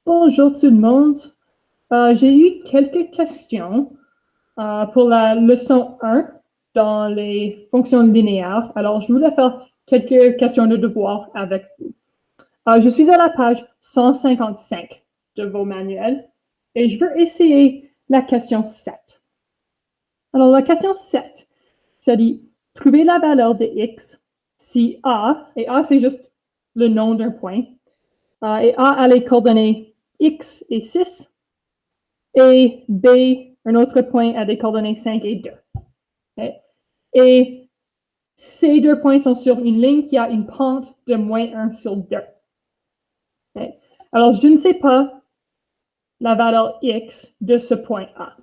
Bonjour tout le monde. J'ai eu quelques questions pour la leçon 1 dans les fonctions linéaires. Alors, je voulais faire quelques questions de devoir avec vous. Je suis à la page 155 de vos manuels et je veux essayer la question 7. Alors, la question 7, ça dit trouver la valeur de x si A, et A c'est juste le nom d'un point, et A a les coordonnées x et 6, et B, un autre point à des coordonnées 5 et 2. Okay? Et ces deux points sont sur une ligne qui a une pente de moins 1 sur 2. Okay? Alors, je ne sais pas la valeur x de ce point A.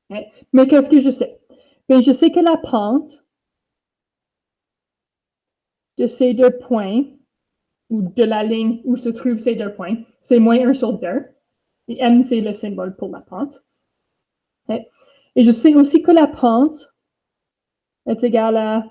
Okay? Mais qu'est-ce que je sais? Bien, je sais que la pente de ces deux points, ou de la ligne où se trouvent ces deux points, c'est moins 1 sur 2. Et m, c'est le symbole pour la pente. Okay? Et je sais aussi que la pente est égale à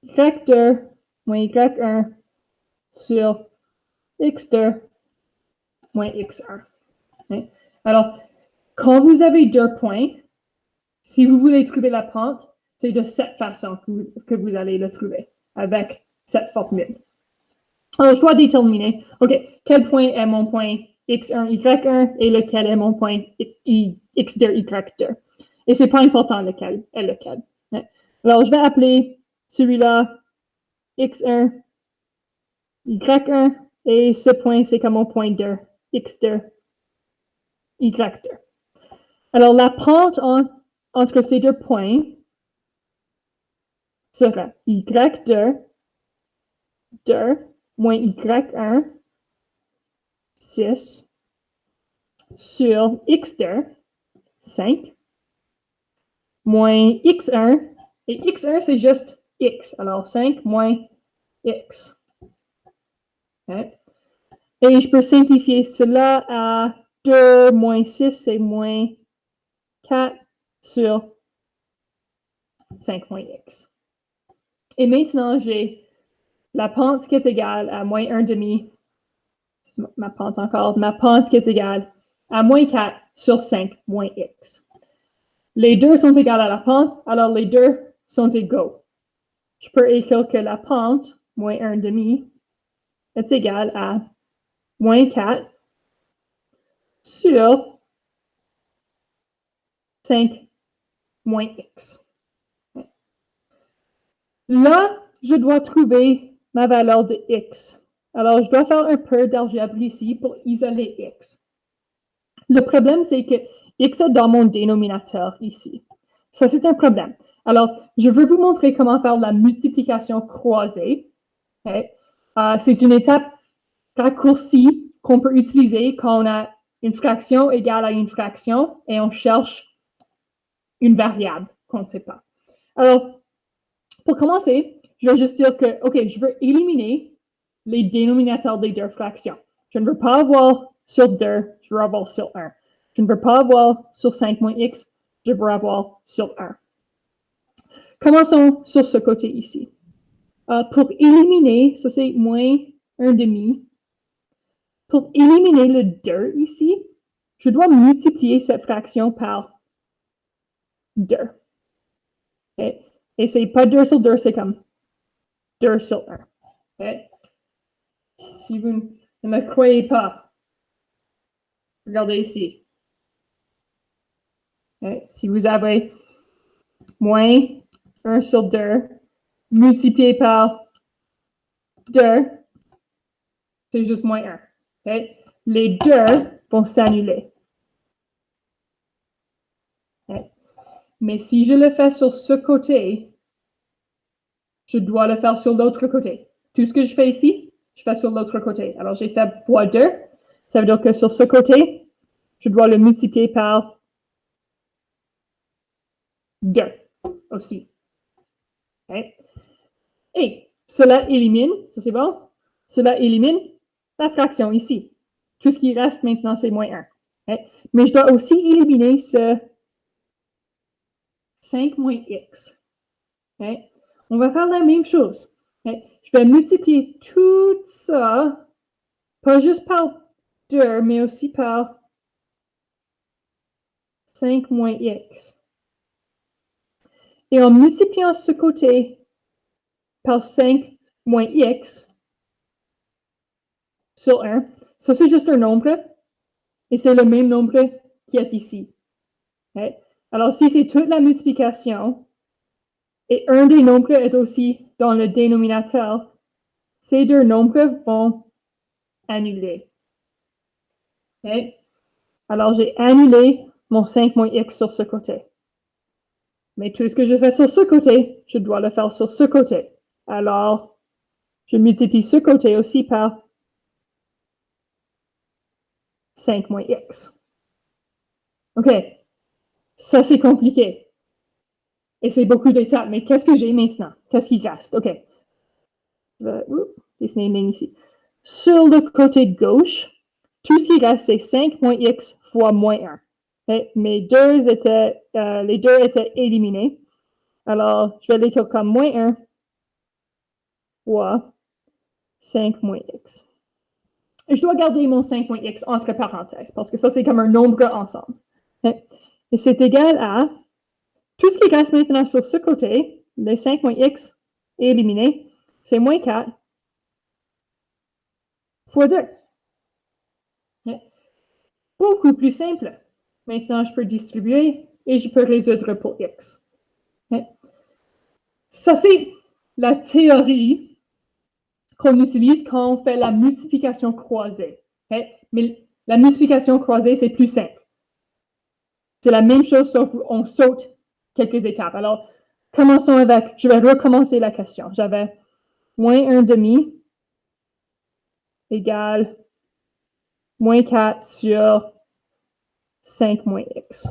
y2 moins y1 sur x2 moins x1. Okay? Alors, quand vous avez deux points, si vous voulez trouver la pente, c'est de cette façon que vous allez le trouver, avec cette formule. Alors, je dois déterminer, OK, quel point est mon point x1, y1 et lequel est mon point x2, y2. Et c'est pas important lequel est lequel. Alors, je vais appeler celui-là x1, y1, et ce point, c'est comme mon point 2, x2, y2. Alors, la pente entre ces deux points sera y2, 2, moins y1, 6, sur x2, 5, moins x1, et x1, c'est juste x. Alors, 5 moins x. Okay? Et je peux simplifier cela à 2 moins 6, c'est moins 4 sur 5 moins x. Et maintenant, j'ai la pente qui est égale à moins 1 demi, ma pente encore, ma pente qui est égale à moins 4 sur 5 moins x. Les deux sont égales à la pente, alors les deux sont égaux. Je peux écrire que la pente, moins 1 demi, est égale à moins 4 sur 5 moins x. Là, je dois trouver ma valeur de x. Alors, je dois faire un peu d'algèbre ici pour isoler x. Le problème, c'est que x est dans mon dénominateur ici. Ça, c'est un problème. Alors, je veux vous montrer comment faire la multiplication croisée. Okay? C'est une étape raccourcie qu'on peut utiliser quand on a une fraction égale à une fraction et on cherche une variable qu'on ne sait pas. Alors, pour commencer, je vais juste dire que, OK, je veux éliminer les dénominateurs des deux fractions. Je ne veux pas avoir sur 2, je veux avoir sur 1. Je ne veux pas avoir sur 5 moins x, je veux avoir sur 1. Commençons sur ce côté ici. Pour éliminer, ça c'est moins 1 demi. Pour éliminer le 2 ici, je dois multiplier cette fraction par 2. Okay? Et c'est pas 2 sur 2, c'est comme 2 sur 1. Okay? Si vous ne me croyez pas, regardez ici. Okay? Si vous avez moins 1 sur 2 multiplié par 2, c'est juste moins 1. Okay? Les deux vont s'annuler. Okay? Mais si je le fais sur ce côté, je dois le faire sur l'autre côté. Tout ce que je fais ici, je fais sur l'autre côté. Alors, j'ai fait fois 2. Ça veut dire que sur ce côté, je dois le multiplier par 2 aussi. Okay? Et cela élimine, ça c'est bon, cela élimine la fraction ici. Tout ce qui reste maintenant, c'est moins 1. Okay? Mais je dois aussi éliminer ce 5 moins x. Okay? On va faire la même chose. Okay? Je vais multiplier tout ça, pas juste par 2, mais aussi par 5 moins x. Et en multipliant ce côté par 5 moins x sur 1, ça c'est juste un nombre, et c'est le même nombre qui est ici. Okay? Alors si c'est toute la multiplication, et un des nombres est aussi dans le dénominateur, ces deux nombres vont annuler. Okay? Alors j'ai annulé mon 5 moins x sur ce côté. Mais tout ce que je fais sur ce côté, je dois le faire sur ce côté. Alors, je multiplie ce côté aussi par 5 moins x. OK. Ça, c'est compliqué. Et c'est beaucoup d'étapes. Mais qu'est-ce que j'ai maintenant? Qu'est-ce qui reste? OK. Je vais dessiner une ligne ici. Sur le côté gauche, tout ce qui reste, c'est 5 moins x fois moins 1. Okay? Les deux étaient éliminés. Alors, je vais l'écrire comme moins 1 fois 5 moins x. Je dois garder mon 5 moins x entre parenthèses, parce que ça, c'est comme un nombre ensemble. Okay? Et c'est égal à, tout ce qui reste maintenant sur ce côté, les 5 moins x éliminés, c'est moins 4 fois 2. Okay? Beaucoup plus simple. Maintenant, je peux distribuer et je peux résoudre pour x. Okay? Ça, c'est la théorie qu'on utilise quand on fait la multiplication croisée. Okay? Mais la multiplication croisée, c'est plus simple. C'est la même chose, sauf qu'on saute quelques étapes. Alors, commençons avec, je vais recommencer la question. J'avais moins 1 demi égale moins 4 sur 5 moins x.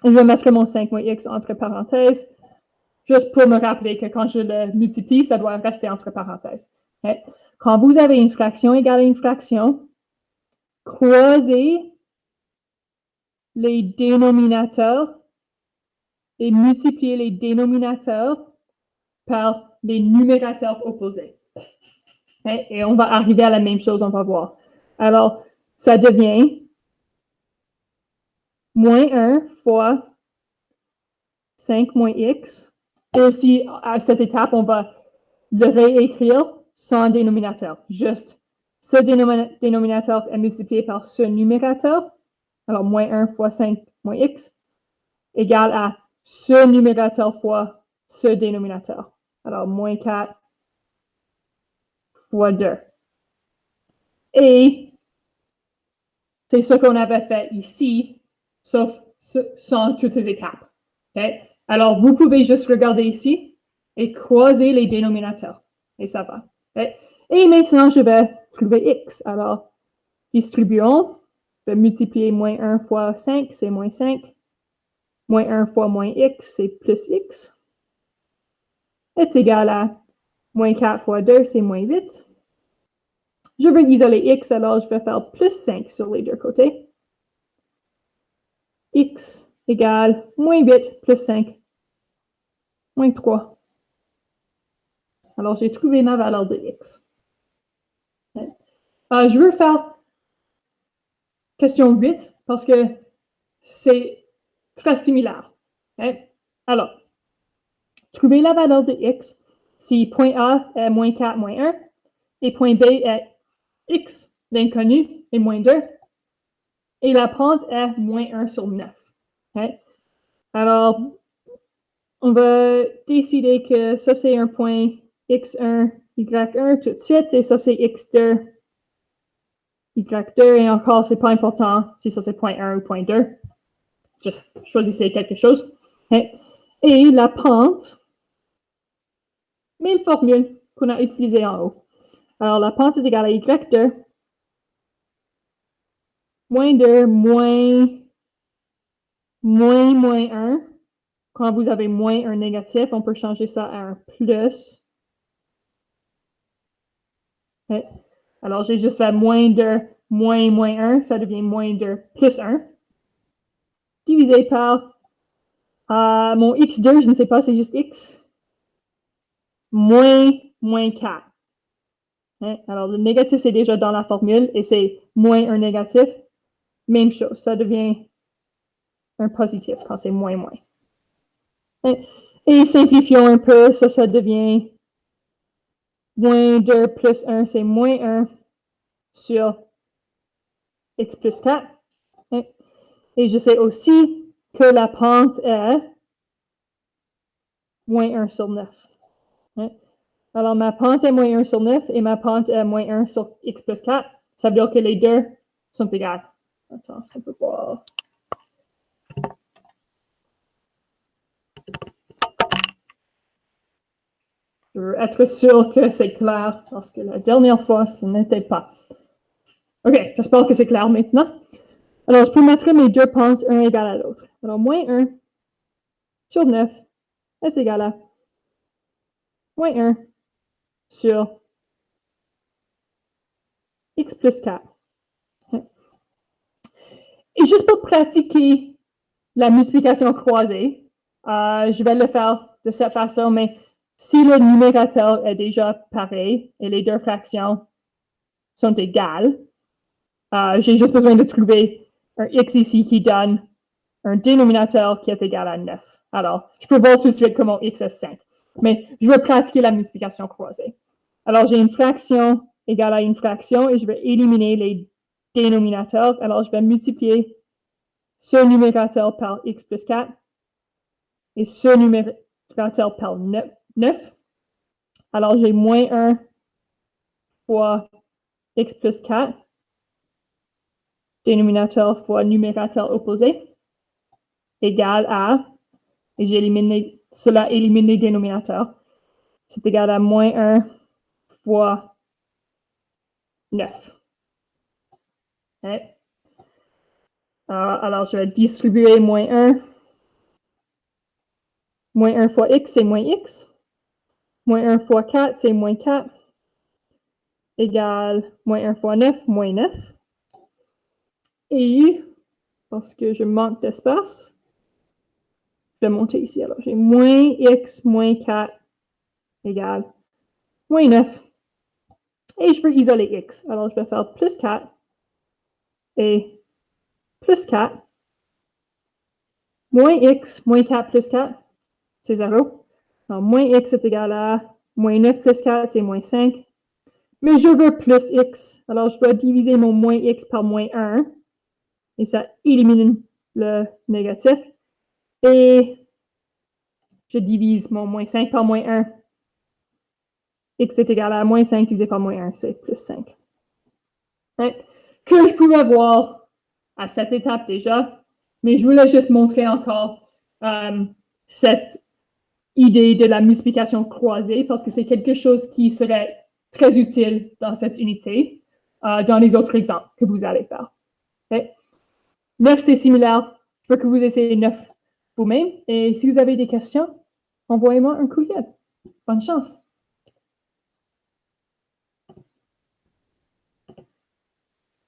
Et je vais mettre mon 5 moins x entre parenthèses, juste pour me rappeler que quand je le multiplie, ça doit rester entre parenthèses. Okay? Quand vous avez une fraction égale à une fraction, croisez les dénominateurs et multipliez les dénominateurs par les numérateurs opposés. Okay? Et on va arriver à la même chose, on va voir. Alors, ça devient moins 1 fois 5 moins x. Et aussi, à cette étape, on va le réécrire sans dénominateur. Juste, ce dénominateur est multiplié par ce numérateur. Alors, moins 1 fois 5 moins x égale à ce numérateur fois ce dénominateur. Alors, moins 4 fois 2. Et c'est ce qu'on avait fait ici, sauf sans toutes les étapes. Okay? Alors, vous pouvez juste regarder ici et croiser les dénominateurs. Et ça va. Okay? Et maintenant, je vais trouver x. Alors, distribuons. Je vais multiplier moins 1 fois 5, c'est moins 5. Moins 1 fois moins x, c'est plus x. Est égal à moins 4 fois 2, c'est moins 8. Je veux isoler x, alors je vais faire plus 5 sur les deux côtés. X égale moins 8 plus 5, moins 3. Alors, j'ai trouvé ma valeur de x. Je veux faire question 8 parce que c'est très similaire. Okay? Alors, trouver la valeur de x si point A est moins 4, moins 1, et point B est x, l'inconnu, est moins 2, et la pente est moins 1 sur 9. Okay? Alors, on va décider que ça, c'est un point x1, y1 tout de suite, et ça, c'est x2, y2, et encore, c'est pas important si ça, c'est point 1 ou point 2. Juste choisissez quelque chose. Okay? Et la pente, même formule qu'on a utilisée en haut. Alors, la pente est égale à y2, moins 2, moins 1. Quand vous avez moins un négatif, on peut changer ça à un plus. Okay. Alors, j'ai juste fait moins 2, moins 1, ça devient moins 2 plus 1. Divisé par mon x2, je ne sais pas, c'est juste x. Moins 4. Hein? Alors, le négatif, c'est déjà dans la formule et c'est moins un négatif. Même chose, ça devient un positif quand c'est moins. Hein? Et simplifions un peu, ça devient moins 2 plus 1, c'est moins 1 sur x plus 4. Hein? Et je sais aussi que la pente est moins 1 sur 9. Hein? Alors, ma pente est moins 1 sur 9 et ma pente est moins 1 sur x plus 4. Ça veut dire que les deux sont égales. Attends, est-ce qu'on peut voir? Je veux être sûr que c'est clair parce que la dernière fois, ce n'était pas. OK, j'espère que c'est clair maintenant. Alors, je peux mettre mes deux pentes un égal à l'autre. Alors, moins 1 sur 9 est égal à moins 1 sur x plus 4. Et juste pour pratiquer la multiplication croisée, je vais le faire de cette façon, mais si le numérateur est déjà pareil et les deux fractions sont égales, j'ai juste besoin de trouver un x ici qui donne un dénominateur qui est égal à 9. Alors, je peux voir tout de suite comment x est 5. Mais je veux pratiquer la multiplication croisée. Alors, j'ai une fraction égale à une fraction et je vais éliminer les dénominateurs. Alors, je vais multiplier ce numérateur par x plus 4 et ce numérateur par 9. Alors, j'ai moins 1 fois x plus 4, dénominateur fois numérateur opposé, égal à, et cela élimine les dénominateurs, c'est égal à moins 1 fois 9. Okay. Alors, je vais distribuer moins 1. Moins 1 fois x, c'est moins x. Moins 1 fois 4, c'est moins 4. Égal moins 1 fois 9, moins 9. Et, parce que je manque d'espace, je vais monter ici. Alors, j'ai moins x moins 4 égale moins 9. Et je veux isoler x. Alors, je vais faire plus 4 et plus 4. Moins x moins 4 plus 4, c'est 0. Alors, moins x est égal à moins 9 plus 4, c'est moins 5. Mais je veux plus x. Alors, je dois diviser mon moins x par moins 1. Et ça élimine le négatif. Et je divise mon moins 5 par moins 1. X est égal à moins 5 divisé par moins 1, c'est plus 5. Hein? Que je pouvais voir à cette étape déjà, mais je voulais juste montrer encore cette idée de la multiplication croisée parce que c'est quelque chose qui serait très utile dans cette unité, dans les autres exemples que vous allez faire. Okay? 9, c'est similaire. Je veux que vous essayez 9 vous-même. Et si vous avez des questions, envoyez-moi un courriel. Bonne chance.